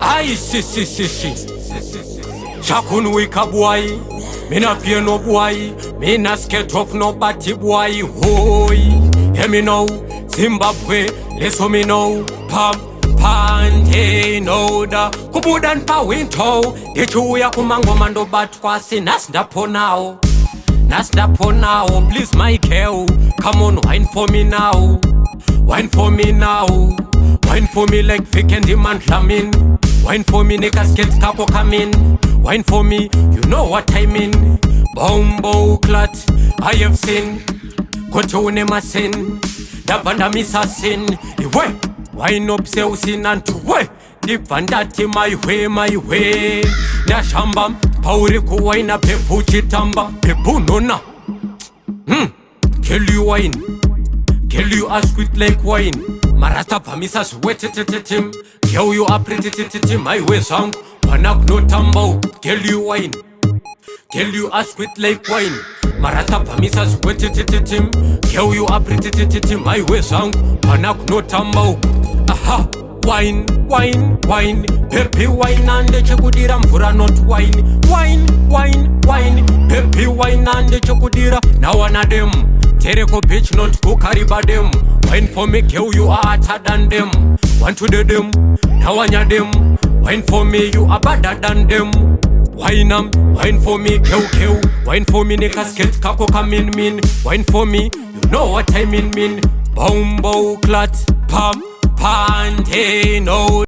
Aye, si. Shakun wika boy. Me not fear no boy. Me not scared of nobody boy. Hoy. Hear me now. Zimbabwe. Listen me now. Pante no da. Kubudan pa winto. Dechu ya kumango mando batwasi. Nasdapo now. Please my girl. Come on, wine for me now. Wine for me now. Wine for me like fake and demand lamin. Wine for me nigga skate kako come in. Wine for me, you know what I mean. Bombo clat, I have seen. Koto nema sin. Davanda misa sin. Iwe, wine up se usin and to way. Dipandati my way. Na shambam, pauri kuwaina pepu chitamba. Pepu nona. Kill you wine. Kill you as sweet like wine. Marasta pamisa sweat-tim. Kill you up pretty my way song. Panak no tambo. Kill you wine. Kill you as sweet like wine. Marasta pamisa sweat-tim. Kill you up pretty my way song. Panak no tambo. Aha. Wine. Pepe wine and the chokudira mvura not wine. Wine. Pepe wine and the chokudira. Now one of them. Tereko bitch not kukariba them. Wine for me girl you are hotter than them. Want to do them, now one of them. Wine for me you are better than them. Wine for me girl. Wine for me nigga skate kako come in. Wine for me, you know what I mean. Bombo clat, pam, pante no.